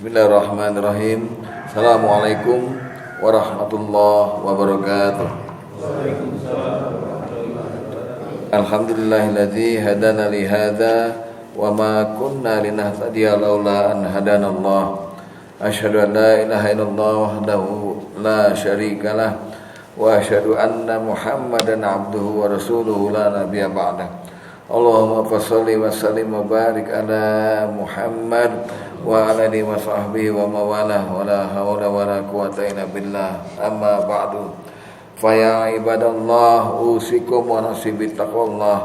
Bismillahirrahmanirrahim. Assalamualaikum warahmatullahi wabarakatuh. Alhamdulillahilladzi hadana li hadza wa ma kunna linahtadiya laula an hadanallah. Asyhadu an la ilaha illallah wahdahu la syarikalah wa asyhadu anna Muhammadan abduhu wa rasuluhu la nabiyya ba'dah. Allahumma shalli wa sallim wa barik ala Muhammad wa ala alihi wa sahbihi wa mawalah wa la hawla wa la quwwata illa billah. Amma ba'du. Fa ya ibadallah usikum wa nafsi bittaqwallah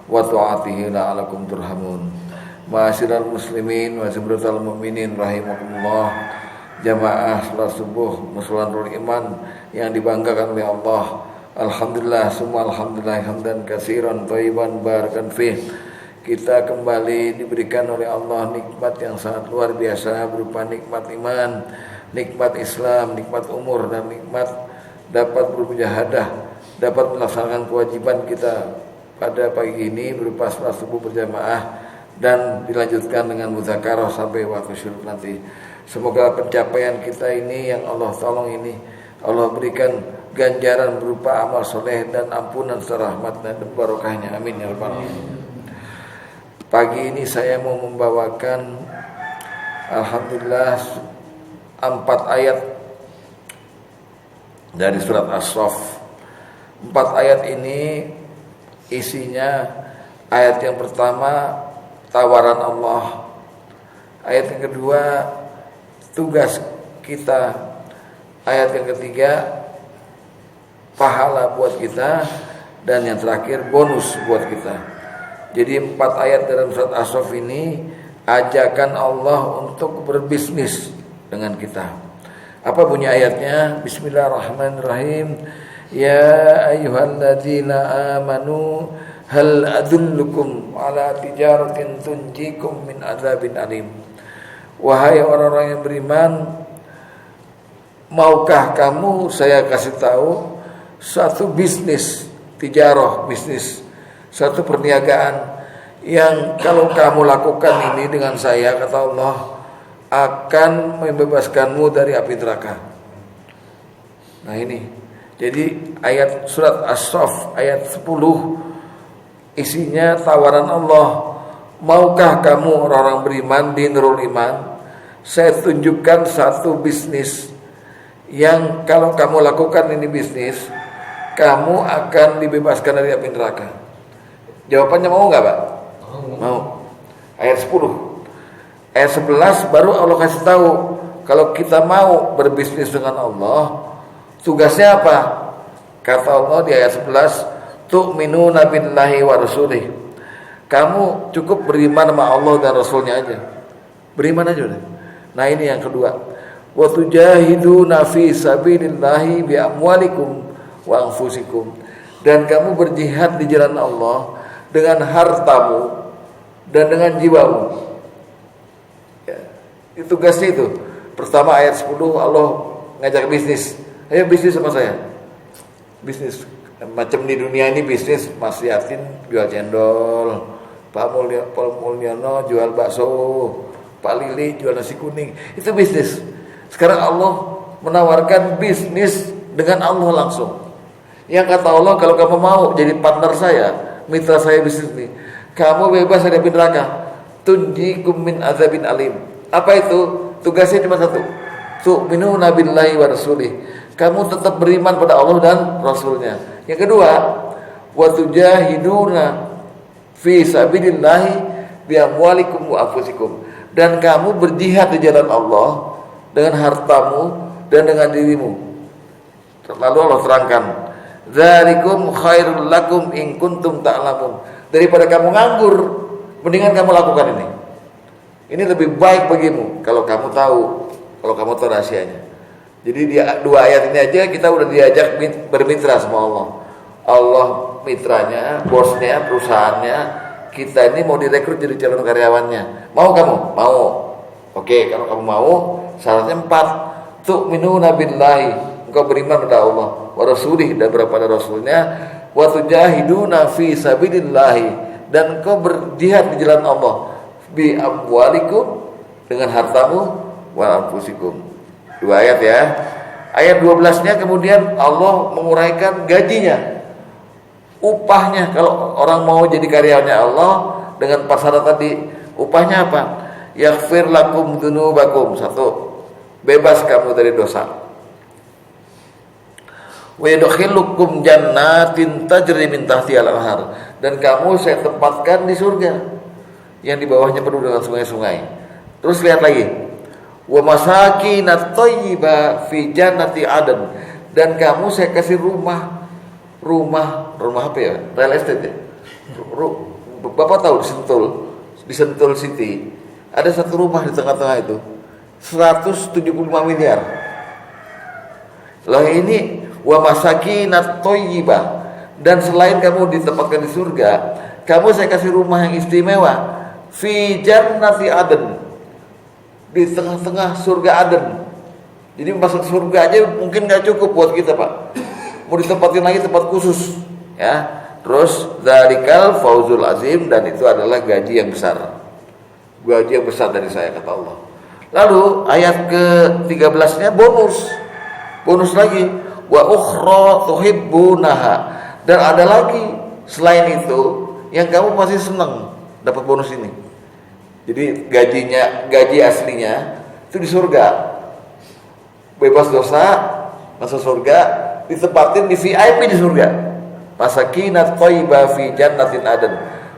wa ta'atihi la'alakum turhamun. Ma'asyiral muslimin wa zibratal mu'minin rahimakumullah. Jamaah salat subuh muslimanul iman yang dibanggakan oleh Allah. Alhamdulillah, semua alhamdulillah hamdan katsiran thayyiban barakan fih. Kita kembali diberikan oleh Allah nikmat yang sangat luar biasa berupa nikmat iman, nikmat Islam, nikmat umur dan nikmat dapat bermujahadah, dapat melaksanakan kewajiban kita pada pagi ini berupa salat subuh berjamaah dan dilanjutkan dengan muzakarah sampai waktu syuruk nanti. Semoga pencapaian kita ini yang Allah tolong ini Allah berikan ganjaran berupa amal soleh dan ampunan serta rahmat dan barokahnya. Amin ya rabbal alamin. Pagi ini saya mau membawakan alhamdulillah 4 ayat dari surat As-Saff. 4 ayat ini isinya ayat yang pertama tawaran Allah, ayat yang kedua tugas kita, ayat yang ketiga pahala buat kita, dan yang terakhir bonus buat kita. Jadi 4 ayat dalam surat As-Saff ini ajakan Allah untuk berbisnis dengan kita. Apa bunyi ayatnya? Bismillahirrahmanirrahim. Ya ayyuhalladzina amanu hal adullukum ala tijaratin tunjikum min adzabin alim. Wahai orang-orang yang beriman, maukah kamu saya kasih tahu suatu bisnis, tijarah, bisnis, suatu perniagaan yang kalau kamu lakukan ini dengan saya, kata Allah, akan membebaskanmu dari api neraka. Nah ini, jadi ayat surat As-Saff ayat 10 isinya tawaran Allah. Maukah kamu orang-orang beriman di Nurul Iman, saya tunjukkan satu bisnis yang kalau kamu lakukan ini bisnis, kamu akan dibebaskan dari api neraka. Jawabannya mau nggak Pak? Mau. Ayat 10. Ayat 11 baru Allah kasih tahu kalau kita mau berbisnis dengan Allah, tugasnya apa? Kata Allah di ayat 11, tu'minuna billahi wa rasulih. Kamu cukup beriman sama Allah dan Rasulnya aja. Beriman aja udah. Nah ini yang kedua. Wa tujahiduna fi sabilillahi bi amwalikum wa anfusikum. Dan kamu berjihad di jalan Allah dengan hartamu dan dengan jiwamu. Ya, itu tugasnya itu. Pertama ayat 10 Allah ngajak bisnis. Ayo bisnis sama saya. Bisnis macam di dunia ini bisnis Mas Yatin jual cendol, Pak Mulyono jual bakso, Pak Lili jual nasi kuning. Itu bisnis. Sekarang Allah menawarkan bisnis dengan Allah langsung. Yang kata Allah, kalau kamu mau jadi partner saya, mitra saya bisnis ini, kamu bebas dari api neraka. Tunjikum min adzabin alim. Apa itu? Tugasnya cuma satu. Tu'minuna billahi wa rasulih. Kamu tetap beriman pada Allah dan Rasulnya. Yang kedua, wa tujahiduna fi sabilillahi bi amwalikum wa anfusikum. Dan kamu berjihad di jalan Allah dengan hartamu dan dengan dirimu. Lalu Allah terangkan, dzalikum khairul lakum in kuntum ta'lamun. Daripada kamu nganggur, mendingan kamu lakukan ini. Ini lebih baik bagimu kalau kamu tahu, kalau kamu tahu rahasianya. Jadi di 2 ayat ini aja kita udah diajak bermitra sama Allah. Allah mitranya, bosnya, perusahaannya. Kita ini mau direkrut jadi calon karyawannya. Mau kamu? Mau. Oke, kalau kamu mau, syaratnya 4. Tu'minuna billahi. Engkau beriman pada Allah wa rasulih dan kepada Rasulnya, wa tujahiduna fi sabilillahi, dan engkau berjihad di jalan Allah bi amwalikum dengan hartamu, wa anfusikum. 2 ayat ya. Ayat 12-nya kemudian Allah menguraikan gajinya, upahnya. Kalau orang mau jadi karyawannya Allah dengan pasal tadi, upahnya apa? Yaghfir lakum dzunubakum. 1, bebas kamu dari dosa. Wa yadkhilukum jannatin tajri min tahtihal anhar, dan kamu saya tempatkan di surga yang di bawahnya penuh dengan sungai-sungai. Terus lihat lagi, wa masakinat thayyibah fi jannati aden, dan kamu saya kasih rumah apa ya? Real estate ya. Bapak tahu di Sentul City ada satu rumah di tengah-tengah itu 175 miliar. Loh ini wa masakinat thayyibah, dan selain kamu ditempatkan di surga, kamu saya kasih rumah yang istimewa fi jannati aden, di tengah-tengah surga Aden. Jadi masuk surga aja mungkin nggak cukup buat kita, Pak. Mau ditempatin lagi tempat khusus, ya. Terus dzalikal fauzul azim, dan itu adalah gaji yang besar. Gaji yang besar dari saya, kata Allah. Lalu ayat ke-13-nya bonus lagi, wa ukhra tuhibbunaha, dan ada lagi selain itu yang kamu masih senang dapat bonus ini. Jadi gaji aslinya itu di surga, bebas dosa, masuk surga, ditempatin di VIP di surga, masakinat thayyibah fi jannatin aden.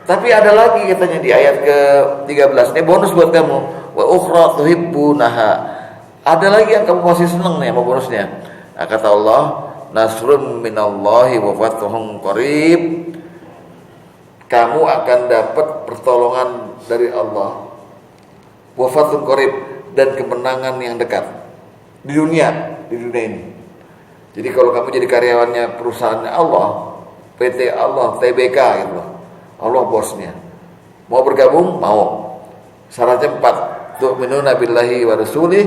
Tapi ada lagi katanya di ayat ke-13, ini bonus buat kamu, wa ukhra tuhibbunaha, ada lagi yang kamu masih senang nih sama bonusnya. Nah, kata Allah, nasrun minallahi wa fathun qarib, kamu akan dapat pertolongan dari Allah, wa fathun qarib, dan kemenangan yang dekat di dunia ini. Jadi kalau kamu jadi karyawannya perusahaannya Allah, PT Allah, TBK gitu, Allah bosnya, mau bergabung, mau. Syaratnya 4, tu'minuna billahi wa rasulih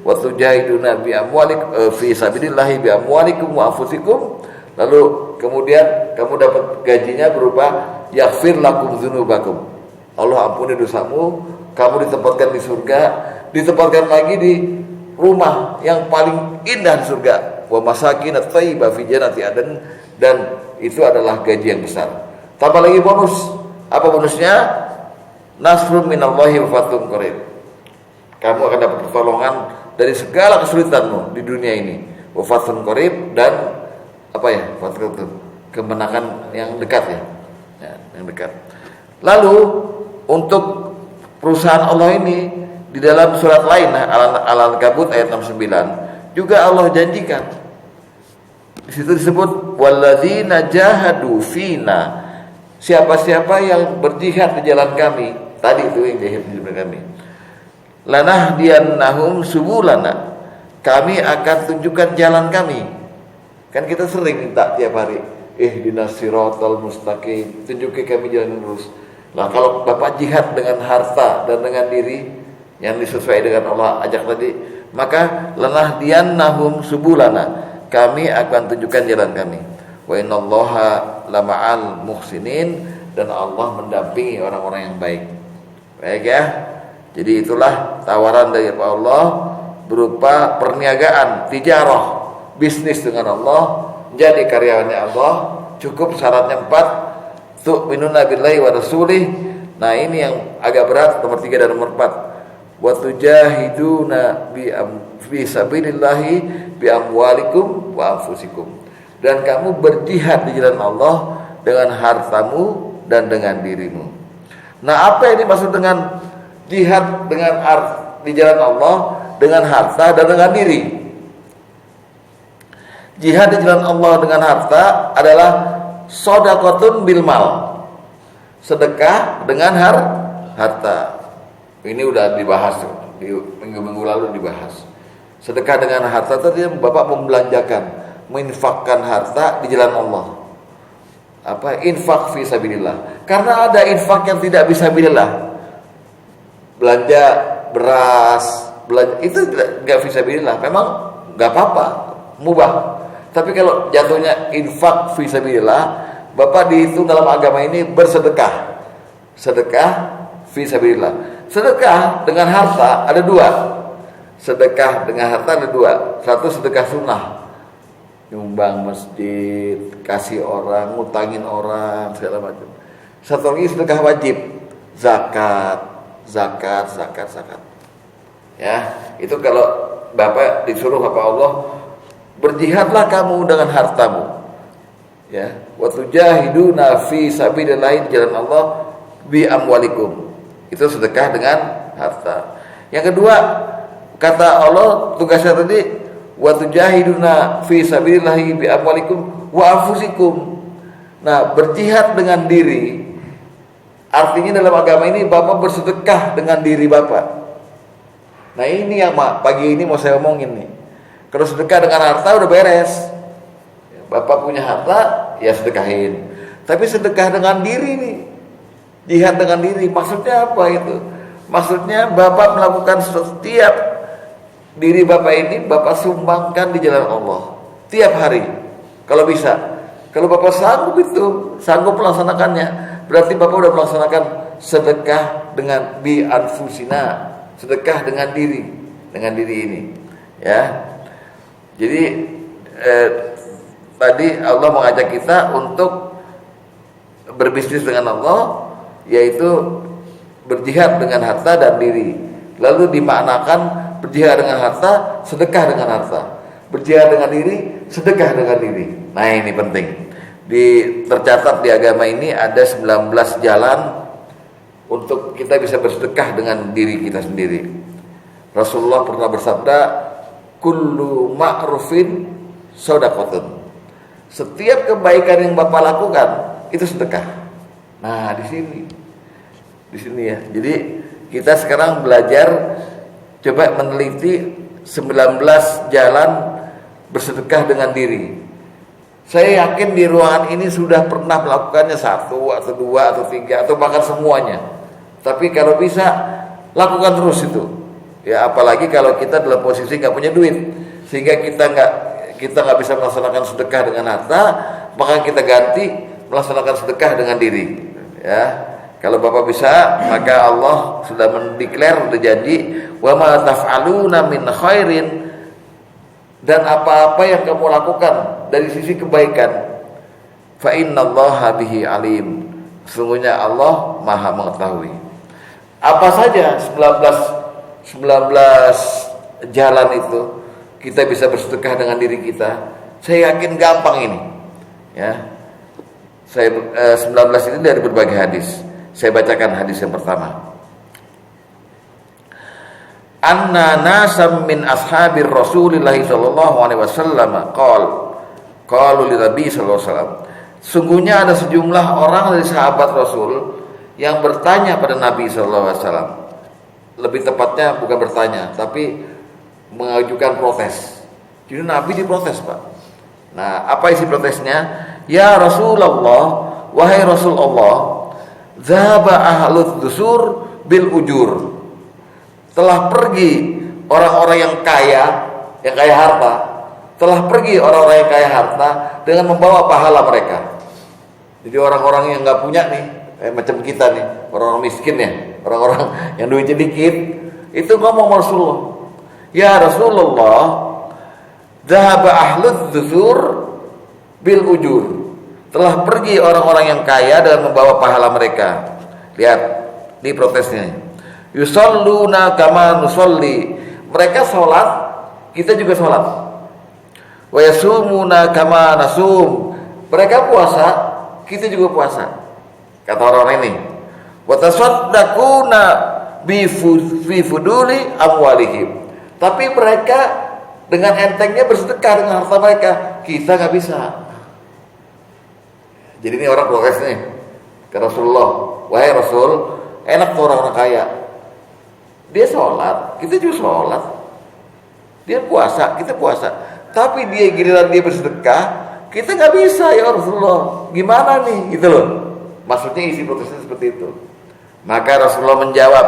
wa tujahiduna bi amwalikum fi sabilillah bi amwalikum wa anfusikum. Lalu kemudian kamu dapat gajinya berupa yaghfir lakum dzunubakum, Allah ampuni dosamu, kamu ditempatkan di surga, ditempatkan lagi di rumah yang paling indah di surga, wa masakinat thayyibah fi jannati aden, dan itu adalah gaji yang besar. Tambah lagi bonus. Apa bonusnya? Nasrun minallahi wa fathun qarib, kamu akan dapat pertolongan dari segala kesulitanmu di dunia ini, wa fathun qarib, dan apa ya? Kemenangan yang dekat ya, yang dekat. Lalu untuk perusahaan Allah ini di dalam surat lain Al-Ankabut ayat 69 juga Allah janjikan. Di situ disebut walladzina jahadu fina, siapa-siapa yang berjihad di jalan kami, tadi itu yang jihad di jalan kami, lanahdiyannahum subulana, kami akan tunjukkan jalan kami. Kan kita sering minta tiap hari, ihdinas siratal mustaqim, tunjuki kami jalan yang lurus. Nah, kalau Bapak jihad dengan harta dan dengan diri yang disesuaikan dengan Allah ajak tadi, maka lanahdiyannahum subulana, kami akan tunjukkan jalan kami. Wa innallaha lama'al muhsinin, dan Allah mendampingi orang-orang yang baik. Baik ya. Jadi itulah tawaran dari Allah berupa perniagaan, tijarah, bisnis dengan Allah, jadi karyawannya Allah. Cukup syaratnya 4, tu'minuna billahi wa rasulih. Nah, ini yang agak berat, nomor 3 dan nomor 4. Wa tujahiduna bi sabilillahi bi amwalikum wa anfusikum, dan kamu berjihad di jalan Allah dengan hartamu dan dengan dirimu. Nah, apa yang dimaksud dengan jihad dengan di jalan Allah dengan harta dan dengan diri? Jihad di jalan Allah dengan harta adalah shadaqatun bil mal, sedekah dengan harta. Ini udah dibahas di minggu-minggu lalu dibahas. Sedekah dengan harta tadi Bapak membelanjakan, menginfakkan harta di jalan Allah. Apa? Infak fi sabilillah. Karena ada infak yang tidak fisabilillah. Belanja beras, itu enggak fisabilillah. Memang enggak apa-apa, mubah. Tapi kalau jatuhnya infak fisabilillah, Bapak dihitung dalam agama ini bersedekah. Sedekah fisabilillah. Sedekah dengan harta ada 2. Sedekah dengan harta ada dua. Satu sedekah sunnah, nyumbang masjid, kasih orang, ngutangin orang, segala macam. Satu lagi sedekah wajib, zakat. Ya, itu kalau Bapak disuruh apa Allah, berjihadlah kamu dengan hartamu. Ya, wa tujahiduna fi sabilillah, jalan Allah, bi amwalikum. Itu sedekah dengan harta. Yang kedua, kata Allah tugasnya tadi, wa tujahiduna fi sabilillah bi amwalikum wa anfusikum. Nah, berjihad dengan diri artinya dalam agama ini Bapak bersedekah dengan diri Bapak. Nah, ini yang pagi ini mau saya omongin nih. Kalau sedekah dengan harta udah beres. Bapak punya harta, ya sedekahin. Tapi sedekah dengan diri nih, jihad dengan diri, maksudnya apa itu? Maksudnya Bapak melakukan setiap diri Bapak ini Bapak sumbangkan di jalan Allah tiap hari, kalau bisa. Kalau Bapak sanggup melaksanakannya, berarti Bapak udah melaksanakan sedekah dengan bi anfusina, sedekah dengan diri ini, ya. Jadi tadi Allah mengajak kita untuk berbisnis dengan Allah, yaitu berjihad dengan harta dan diri. Lalu dimaknakan berjihad dengan harta, sedekah dengan harta. Berjihad dengan diri, sedekah dengan diri. Nah, ini penting. Tercatat di agama ini ada 19 jalan untuk kita bisa bersedekah dengan diri kita sendiri. Rasulullah pernah bersabda, kullu ma'rufin shadaqatun. Setiap kebaikan yang Bapak lakukan itu sedekah. Nah, di sini ya. Jadi kita sekarang belajar coba meneliti 19 jalan bersedekah dengan diri. Saya yakin di ruangan ini sudah pernah melakukannya 1 atau 2 atau 3 atau bahkan semuanya. Tapi kalau bisa lakukan terus itu. Ya, apalagi kalau kita dalam posisi nggak punya duit, sehingga kita nggak bisa melaksanakan sedekah dengan harta, maka kita ganti melaksanakan sedekah dengan diri. Ya, kalau Bapak bisa, maka Allah sudah mendeklar, sudah janji, wa ma taf'aluna min khairin, dan apa-apa yang kamu lakukan dari sisi kebaikan, fa innallaha bihi alim, sesungguhnya Allah Maha mengetahui. Apa saja 19 jalan itu kita bisa bersedekah dengan diri kita. Saya yakin gampang ini. Ya. 19 ini dari berbagai hadis. Saya bacakan hadis yang pertama. Anna nasam min ashabir Rasulillah sallallahu alaihi wasallam qalu li Nabi sallallahu alaihi wasallam. Sungguhnya ada sejumlah orang dari sahabat Rasul yang bertanya pada Nabi sallallahu alaihi wasallam. Lebih tepatnya bukan bertanya, tapi mengajukan protes. Jadi Nabi diprotes, Pak. Nah, apa isi protesnya? Ya Rasulullah, wahai Rasulullah, zahaba ahlud dusur bil ujur. Telah pergi orang-orang yang kaya harta. Telah pergi orang-orang yang kaya harta dengan membawa pahala mereka. Jadi orang-orang yang nggak punya nih, macam kita nih, orang-orang miskin ya, orang-orang yang duitnya dikit, itu ngomong Rasulullah, ya Rasulullah, zahaba ahlud dusur bil ujur. Telah pergi orang-orang yang kaya dengan membawa pahala mereka. Lihat, di protesnya. Yusalluna kama nusalli. Mereka sholat, kita juga sholat. Wa yasumuna kama nasum. Mereka puasa, kita juga puasa. Kata orang ini. Wa tasaddaquna bi fuduli amwalihim. Tapi mereka dengan entengnya bersedekah dengan harta mereka, kita nggak bisa. Jadi ini orang protes nih ke Rasulullah, wahai Rasul, enak tuh orang-orang kaya, dia sholat, kita juga sholat, dia puasa, kita puasa, tapi dia giliran dia bersedekah, kita nggak bisa ya Rasulullah, gimana nih, gitu loh. Maksudnya isi protesnya seperti itu. Maka Rasulullah menjawab,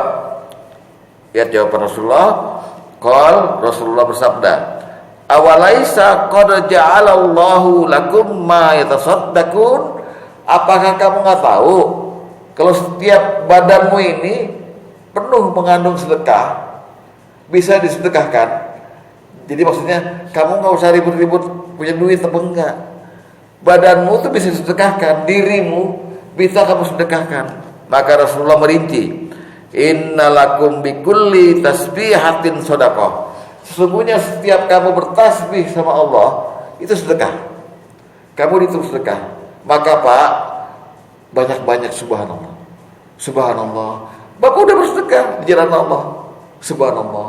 lihat jawaban Rasulullah. Rasulullah bersabda, awalaisa qad ja'alallahu lakum ma yatasaddaqun. Apakah kamu nggak tahu kalau setiap badanmu ini penuh mengandung sedekah? bisa disedekahkan. Jadi maksudnya kamu nggak usah ribut-ribut punya duit atau enggak. Badanmu tuh bisa disedekahkan, dirimu bisa kamu sedekahkan. Maka Rasulullah merinci, innalakum bikulli tasbihatin shadaqah. Sesungguhnya setiap kamu bertasbih sama Allah itu sedekah. Kamu ditulis sedekah. Maka Pak, banyak-banyak subhanallah. Subhanallah. Bapak udah bersedekah di jalan Allah. Subhanallah.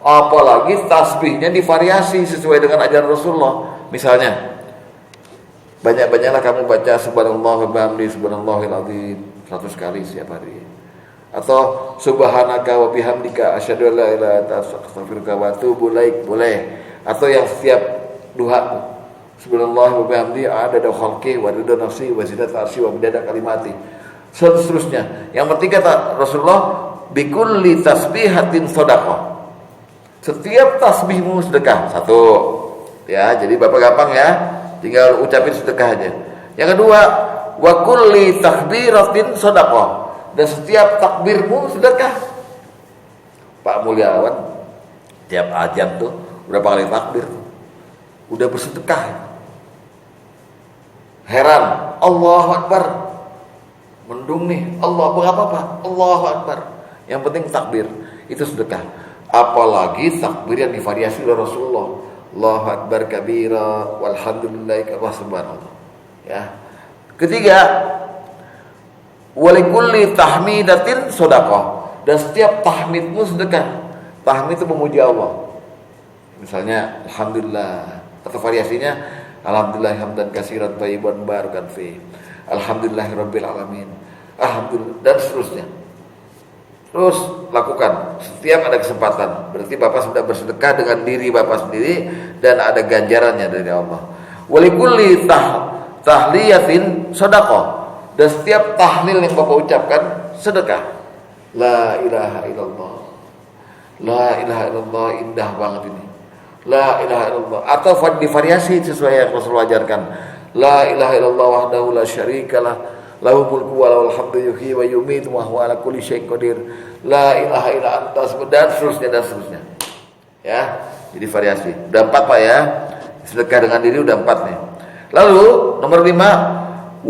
Apalagi tasbihnya divariasi sesuai dengan ajaran Rasulullah. Misalnya, banyak-banyaklah kamu baca subhanallah wa bihamdihi subhanallahil azim 100 kali setiap hari. Atau subhanaka wa bihamdika asyhadu an la ilaha illa anta astaghfiruka wa atubu ilaik, boleh. Atau yang setiap duha, subhanallah wa bihamdihi adada khalqi wa ridha nafsi wa zinata arsy wa midada kalimati. Seterusnya. Yang penting kata Rasulullah, bikulli tasbihatin shadaqah. Setiap tasbihmu sedekah. Satu. Ya, jadi Bapak gampang ya. Tinggal ucapin sedekah aja. Yang kedua, wa kulli takbiratin shadaqah. Dan setiap takbirmu sedekah. Pak Mulyawan tiap azan tuh berapa kali takbir? Udah bersedekah. Heran, Allahu Akbar. Mendung nih, Allah berapa Pak? Allahu Akbar. Yang penting takbir, itu sedekah. Apalagi takbir yang divariasi oleh Rasulullah. Allahu Akbar kabira walhamdulillahi kabira subhanallah. Ya. Ketiga, walikulli tahmidatin shadaqah. Dan setiap tahmidmu sedekah. Tahmid itu memuji Allah. Misalnya alhamdulillah, atau variasinya alhamdulillah hamdan katsiran thayyiban barakan fi. Alhamdulillahirabbil alamin. Alhamdulillah, dan seterusnya. Terus lakukan setiap ada kesempatan. Berarti Bapak sudah bersedekah dengan diri Bapak sendiri dan ada ganjarannya dari Allah. Walikulli tahliyatin shadaqah. Dan setiap tahlil yang Bapak ucapkan sedekah. La ilaha illallah. La ilaha illallah, indah banget ini. La ilaha illallah. Atau divariasi sesuai yang Rasulullah ajarkan. La ilaha illallah wahdahu la syarikalah. Lahu mulku wa lahul hamdu yuhyi wa yumiitu wa huwa ala kulli syai'in qadir. La ilaha illa anta, dan seterusnya. Ya, jadi variasi. Udah 4 Pak ya. Sedekah dengan diri udah 4 nih. Lalu nomor 5,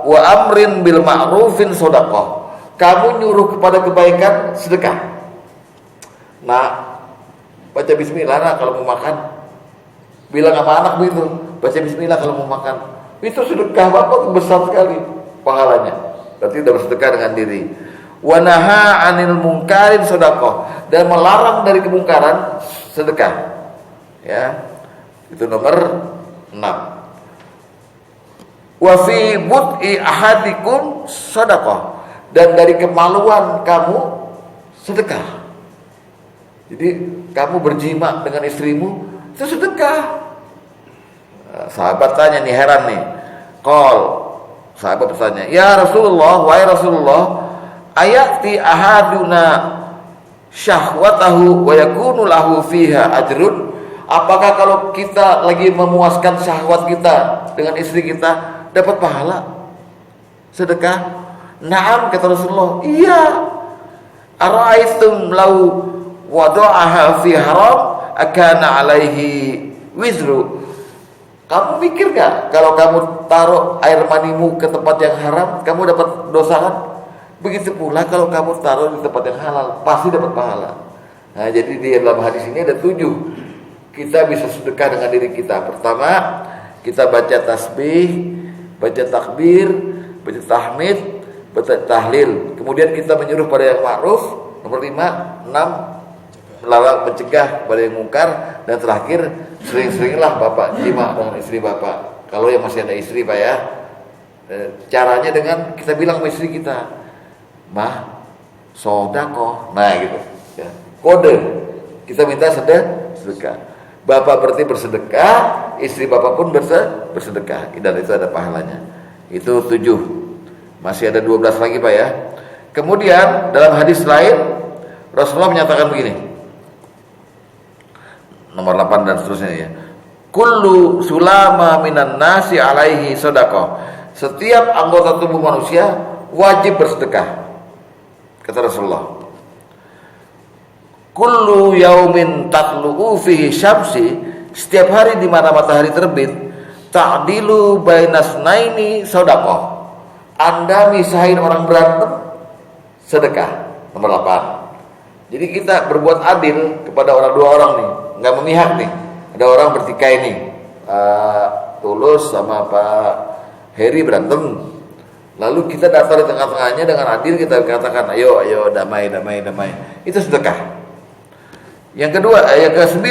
wa amrin bil ma'rufin shadaqah. Kamu nyuruh kepada kebaikan sedekah. Nah, baca bismillah nah, kalau mau makan. Bilang sama anak begitu, baca bismillah kalau mau makan. Itu sedekah Bapak besar sekali pahalanya. Berarti sudah bersedekah dengan diri. Wa naha 'anil munkarin shadaqah. Dan melarang dari kemungkaran sedekah. Ya. Itu nomor 6. Wa fi bud'i ahadikum shadaqah. Dan dari kemaluan kamu sedekah. Jadi kamu berjima dengan istrimu itu sedekah. Sahabat tanya nih, heran nih. Sahabat bertanya, ya Rasulullah, wahai Rasulullah, ayati ahaduna syahwatahu wa yakunu lahu fiha ajrun. Apakah kalau kita lagi memuaskan syahwat kita dengan istri kita dapat pahala sedekah? Naam, kata Rasulullah. Iya. Ara'aitum law wada'aha fi haram akana alaihi wizru. Kamu mikir gak kalau kamu taruh air manimu ke tempat yang haram, kamu dapat dosa kan? Begitu pula kalau kamu taruh di tempat yang halal, pasti dapat pahala. Nah, jadi di dalam hadis ini ada 7. Kita bisa sedekah dengan diri kita. Pertama, kita baca tasbih, baca takbir, baca tahmid, baca tahlil. Kemudian kita menyuruh pada yang ma'ruf. Nomor 5, 6, melarang, mencegah pada yang mungkar. Dan terakhir, sering-seringlah Bapak jima dengan istri Bapak. Kalau yang masih ada istri Pak ya, caranya dengan kita bilang sama istri kita, mah sodako, nah gitu ya. Kode kita minta sedekah. Bapak berarti bersedekah, istri Bapak pun bersedekah, dan itu ada pahalanya. Itu 7. Masih ada 12 lagi Pak ya. Kemudian dalam hadis lain Rasulullah menyatakan begini, nomor 8 dan seterusnya ya. Kullu sulama minan nasi alaihi shadaqah. Setiap anggota tubuh manusia wajib bersedekah, kata Rasulullah. kullu yaumin tatlu'u fihi syamsi, setiap hari di mana matahari terbit, ta'dilu bainasnaini shadaqah, Anda misahin orang berantem sedekah. Nomor 8. Jadi kita berbuat adil kepada dua orang nih, nggak memihak nih. Ada orang bertikai nih, Tulus sama Pak Heri berantem. Lalu kita datang di tengah-tengahnya dengan adil, kita katakan ayo damai. Itu sedekah. Yang kedua, yang ke-9,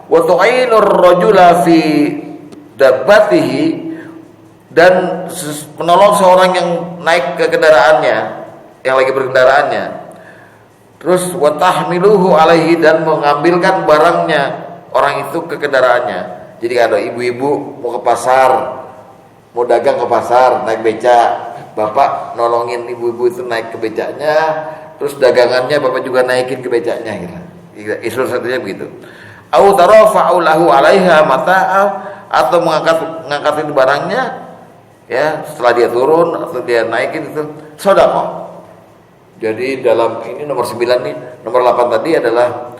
wa tu'inur rajula fi dabbatihi, dan menolong seorang yang naik ke kendaraannya, yang lagi berkendaraannya. Terus wa tahmiluhu alaihi, dan mengambilkan barangnya orang itu ke kendaraannya. Jadi ada ibu-ibu mau ke pasar, mau dagang ke pasar, naik becak, bapak nolongin ibu-ibu itu naik ke becaknya, terus dagangannya bapak juga naikin ke becaknya gitu. Isu satunya begitu. Au tarafa'u lahu 'alaiha mata'a, atau mengangkatin barangnya ya, setelah dia turun atau dia naikin, itu sedekah. Jadi dalam ini nomor 9 nih, nomor 8 tadi adalah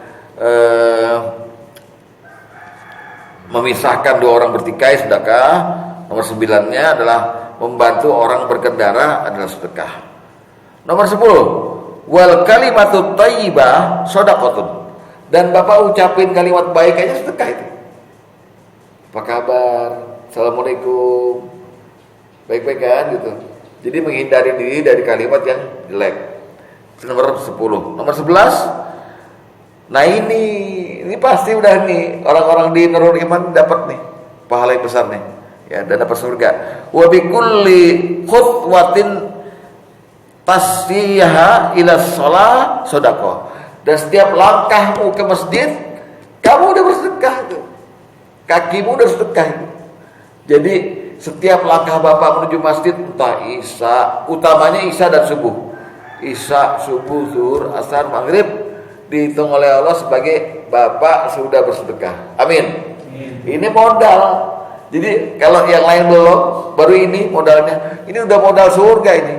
memisahkan dua orang bertikai sedekah. Nomor 9-nya adalah membantu orang berkendara adalah sedekah. Nomor 10, wal kalimatu thayyibah shadaqatun, dan bapak ucapin kalimat baik aja sedekah itu. Apa kabar? Assalamualaikum. Baik-baik kan gitu. Jadi menghindari diri dari kalimat yang jelek. Itu nomor 10. Nomor 11, nah ini pasti udah nih orang-orang di Nurul Iman dapat nih pahala yang besar nih ya, dan dapat surga. Wa bi kulli khutwatin tasfiha ila shalah sedekah, dan setiap langkahmu ke masjid kamu udah bersedekah itu, kakimu udah sedekah itu. Jadi setiap langkah bapak menuju masjid, entah isya, utamanya isya dan subuh, isya, subuh, zuhur, asar, maghrib, dihitung oleh Allah sebagai bapak sudah bersedekah. Amin. Ini modal. Jadi kalau yang lain belum, baru ini modalnya. Ini udah modal surga ini.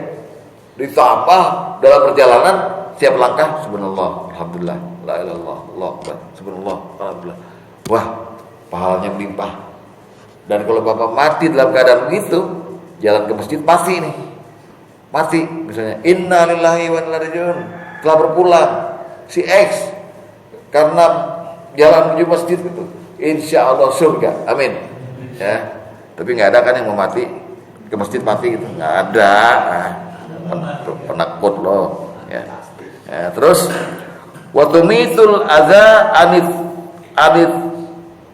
Ditambah dalam perjalanan setiap langkah subhanallah, alhamdulillah, la ilaha illallah, Allahu akbar, subhanallah, alhamdulillah. Wah, pahalanya melimpah. Dan kalau bapak mati dalam keadaan begitu, jalan ke masjid pasti nih. Mati misalnya, inna lillahi wa inna ilaihi raji'un, telah berpulang si X karena jalan menuju masjid itu, insya Allah surga, amin ya. Tapi nggak ada kan yang mau mati ke masjid mati gitu, nggak ada. Penakut loh ya. Terus watumitul adza anit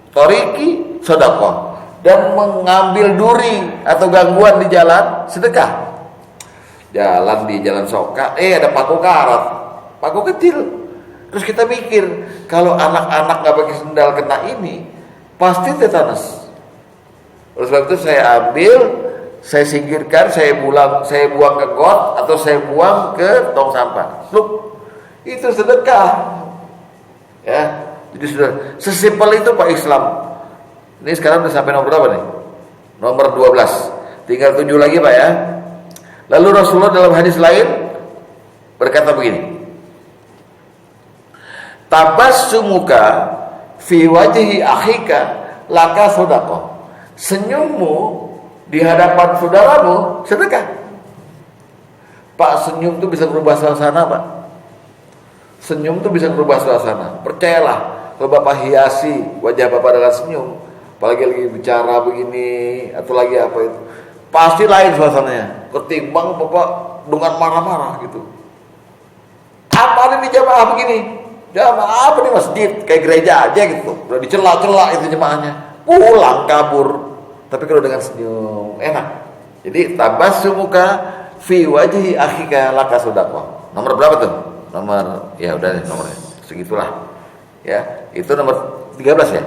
toriki sedekah, dan mengambil duri atau gangguan di jalan sedekah. Jalan di jalan Soka, ada paku karat, paku kecil. Terus kita mikir, kalau anak-anak nggak pakai sendal kena ini, pasti tetanus. Oleh sebab itu saya ambil, saya singkirkan, saya buang ke got atau saya buang ke tong sampah. Loh, itu sedekah. Ya, jadi sudah sesimpel itu Pak Islam. Ini sekarang udah sampai nomor berapa nih? Nomor 12. Tinggal 7 lagi Pak ya. Lalu Rasulullah dalam hadis lain berkata begini, tabassumuka fi wajhi akhika laka sedekah. Senyummu di hadapan saudaramu sedekah. Pak, senyum itu bisa berubah suasana, Pak. Senyum itu bisa berubah suasana. Percayalah, kalau Bapak hiasi wajah Bapak dengan senyum, apalagi lagi bicara begini atau lagi apa itu, pasti lain suasananya ketimbang Bapak dengan marah-marah gitu. Apa ini jamaah begini? Jamaah apa nih masjid? Kayak gereja aja gitu. Udah dicela-cela itu jemaahnya. Pulang kabur. Tapi kalau dengan senyum enak. Jadi tabassumuka fi wajhi akhika laka sedekah. Nomor berapa tuh? Nomor ya udah deh nomornya. Segitulah. Ya, itu nomor 13 ya.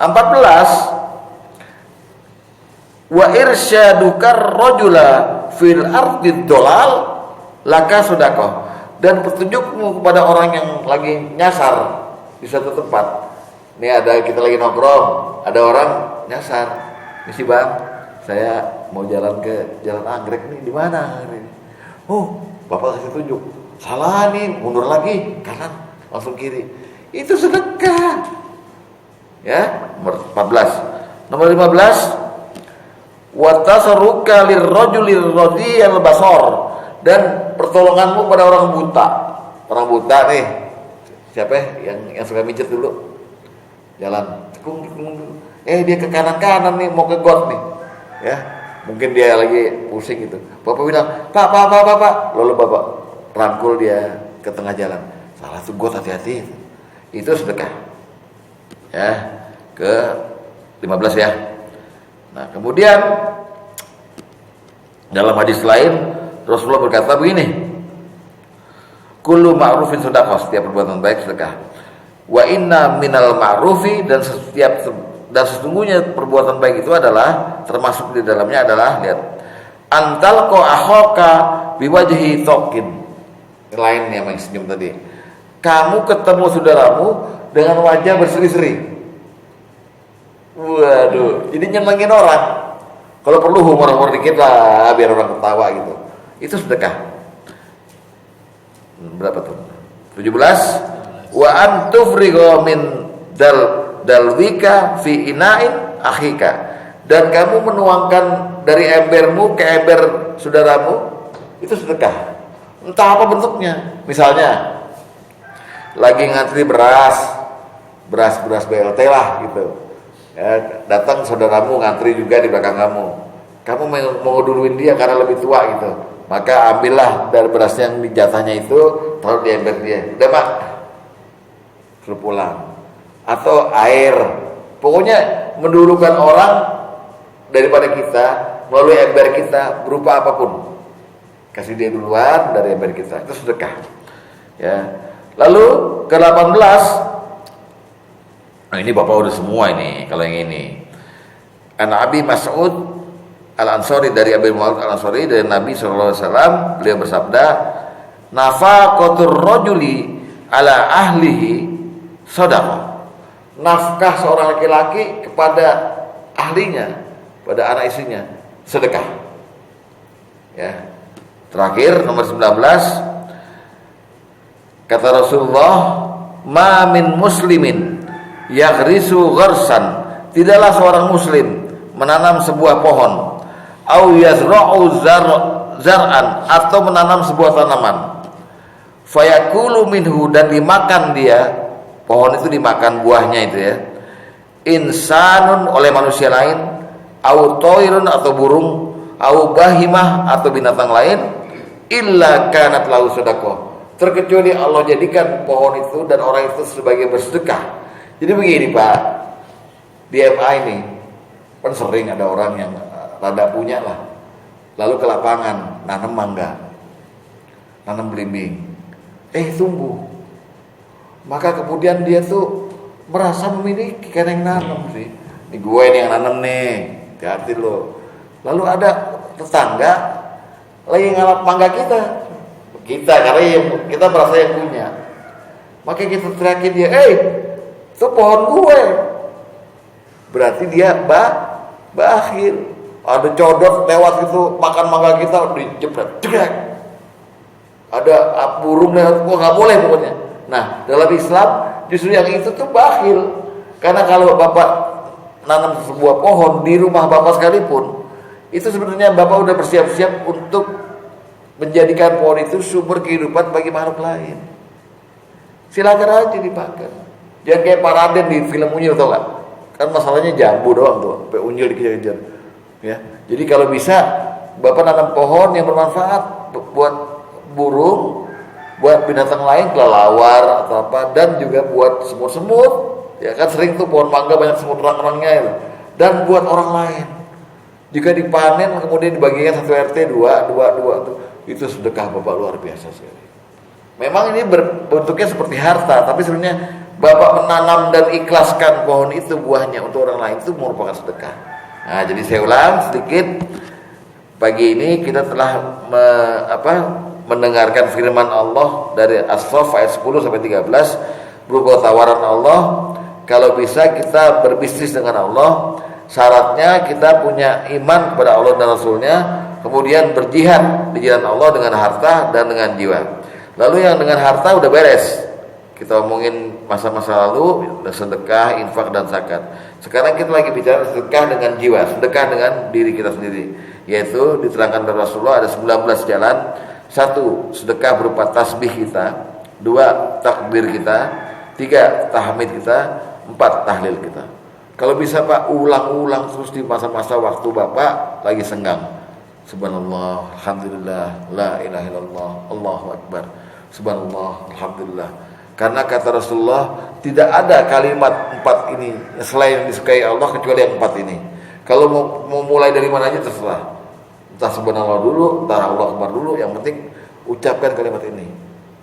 14, wa irsyadukar rajula fil ardi dolal laka sedekah, dan petunjukmu kepada orang yang lagi nyasar di suatu tempat. Ini ada kita lagi nongkrong, ada orang nyasar. Misi Bang, saya mau jalan ke Jalan Anggrek nih, di mana? Oh, Bapak kasih tunjuk. Salah nih, mundur lagi, kanan. langsung kiri. Itu sedekah. Ya, nomor 14. Nomor 15, wa tasarruka lirrajulil radiyal basar, dan pertolonganmu pada orang buta. Orang buta nih. Siapa ya? Yang suka mijet dulu. Jalan. Dia ke kanan-kanan nih, mau ke got nih. Ya. Mungkin dia lagi pusing gitu. Bapak bilang, Pak. Lalu Bapak rangkul dia ke tengah jalan. Salah tuh got, hati-hati. Itu sedekah. Ya, ke 15 ya. Nah, kemudian dalam hadis lain Rasulullah berkata begini, kullu ma'rufin sedekah, setiap perbuatan baik sedekah. Wa inna minal ma'rufi, dan sesungguhnya perbuatan baik itu adalah, termasuk di dalamnya adalah, lihat, antal ko akhoka biwajhi tokin. Lain yang senyum tadi. Kamu ketemu saudaramu dengan wajah berseri-seri. Waduh, jadi nyenengin orang. Kalau perlu humor-humor dikit lah, biar orang ketawa gitu. Itu sedekah. Berapa tuh? 17. Wa antufrigo min dalwika fi ina'in akhika, dan kamu menuangkan dari embermu ke ember saudaramu. Itu sedekah. Entah apa bentuknya. Misalnya lagi ngantri beras BLT lah gitu. Ya, datang saudaramu ngantri juga di belakang kamu mau duluin dia karena lebih tua gitu, maka ambillah dari beras yang jatahnya itu, taruh di ember dia, udah Pak, suruh pulang. Atau air, pokoknya mendulukan orang daripada kita melalui ember kita berupa apapun, kasih dia duluan dari ember kita, itu sedekah. Ya. Lalu ke 18. Nah, ini Bapak udah semua ini. Kalau yang ini, An Abi Mas'ud Al-Ansari, dari Abi Muhammad Al-Ansari, dari Nabi SAW, beliau bersabda, nafaqatur rajuli ala ahlihi shadaqah. Nafkah seorang laki-laki kepada ahlinya, pada anak istrinya, sedekah. Ya. Terakhir nomor 19, kata Rasulullah, ma min muslimin yaghrisu gharsan, tidaklah seorang muslim menanam sebuah pohon, au yazra'u zar'an, atau menanam sebuah tanaman, fayakulu minhu, dan dimakan dia, pohon itu dimakan buahnya itu ya, insanun, oleh manusia lain, au toirun, atau burung, au bahimah, atau binatang lain, illa kanat lahu sedekah, terkecuali Allah jadikan pohon itu dan orang itu sebagai bersedekah. Jadi begini Pak, di MA ini kan sering ada orang yang rada punya lah, lalu ke lapangan nanam mangga, nanam belimbing, tumbuh. Maka kemudian dia tuh merasa memiliki, karena yang nanam sih, ini gue ini yang nanam nih, hati-hati loh. Lalu ada tetangga lagi ngalap mangga kita karena kita merasa yang punya, maka kita teriakin dia, itu pohon gue. Berarti dia bakhil. Ada codot lewat itu makan mangga kita, dijebret, jegrek. Ada burung lewat, nggak boleh pokoknya. Nah, dalam Islam justru yang itu tuh bakhil. Karena kalau Bapak nanam sebuah pohon di rumah Bapak sekalipun, itu sebenarnya Bapak udah bersiap-siap untuk menjadikan pohon itu sumber kehidupan bagi makhluk lain. Silakan aja dipakai. Jangan kayak Pak Raden di film Unyil, tau gak? Kan masalahnya jambu doang tuh, sampai unyil dikejar-kejar. Ya. Jadi kalau bisa Bapak nanam pohon yang bermanfaat buat burung, buat binatang lain, kelelawar atau apa, dan juga buat semut-semut. Ya kan sering tuh pohon mangga banyak semut rang-rangnya itu. Dan buat orang lain. Jika dipanen kemudian dibagikan satu RT dua tuh, itu sedekah Bapak luar biasa sekali. Memang ini bentuknya seperti harta, tapi sebenarnya Bapak menanam dan ikhlaskan pohon itu buahnya untuk orang lain, itu merupakan sedekah. Nah, jadi saya ulang sedikit. Pagi ini kita telah mendengarkan firman Allah dari As-Saff ayat 10 sampai 13 berupa tawaran Allah. Kalau bisa kita berbisnis dengan Allah, syaratnya kita punya iman kepada Allah dan Rasulnya, kemudian berjihad di jalan Allah dengan harta dan dengan jiwa. Lalu yang dengan harta udah beres, Kita omongin masa-masa lalu, sedekah, infak dan zakat. Sekarang kita lagi bicara sedekah dengan jiwa, sedekah dengan diri kita sendiri. Yaitu diterangkan dari Rasulullah ada 19 jalan. 1. Sedekah berupa tasbih kita. 2. Takbir kita. 3. Tahmid kita. 4. Tahlil kita. Kalau bisa Pak, ulang-ulang terus di masa-masa waktu Bapak lagi senggang. Subhanallah, alhamdulillah, la ilaha illallah, Allahu akbar. Subhanallah, alhamdulillah. Karena kata Rasulullah, tidak ada kalimat 4 ini selain yang disukai Allah kecuali yang 4 ini. Kalau mau mulai dari mana aja terserah. Entah subhanallah dulu, entah Allah akbar dulu, yang penting ucapkan kalimat ini.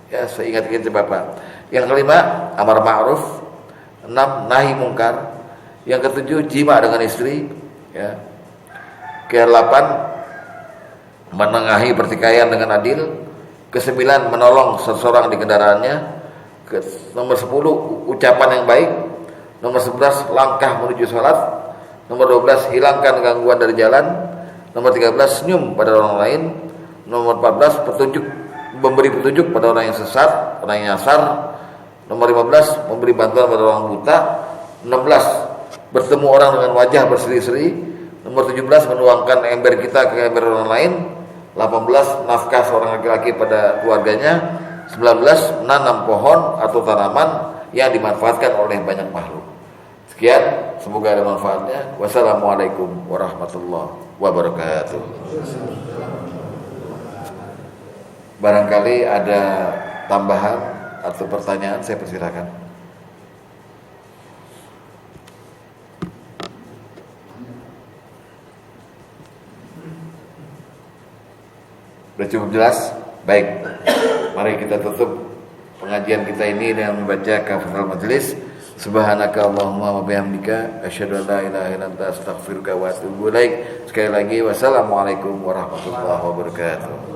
Ya, saya ingat-ingat Bapak. Yang kelima, amar ma'ruf. 6. Nahi mungkar. Yang ketujuh, jima dengan istri. Ya. Ke-8, menengahi pertikaian dengan adil. Ke-9, menolong seseorang di kendaraannya. Nomor 10, ucapan yang baik. Nomor 11, langkah menuju sholat. Nomor 12, hilangkan gangguan dari jalan. Nomor 13, senyum pada orang lain. Nomor 14, memberi petunjuk pada orang yang sesat, orang yang nyasar. Nomor 15, memberi bantuan pada orang buta. 16, bertemu orang dengan wajah berseri-seri. Nomor 17, menuangkan ember kita ke ember orang lain. 18, nafkah seorang laki-laki pada keluarganya. 19, menanam pohon atau tanaman yang dimanfaatkan oleh banyak makhluk. Sekian, semoga ada manfaatnya. Wassalamualaikum warahmatullahi wabarakatuh. Barangkali ada tambahan atau pertanyaan, saya persilakan. Sudah cukup jelas? Baik. Mari kita tutup pengajian kita ini dengan membaca kafaratul majelis. Subhanaka Allahumma wa bihamdika asyhadu an la ilaha illa anta astaghfiruka wa atubu ilaik. Sekali lagi wassalamualaikum warahmatullahi wabarakatuh.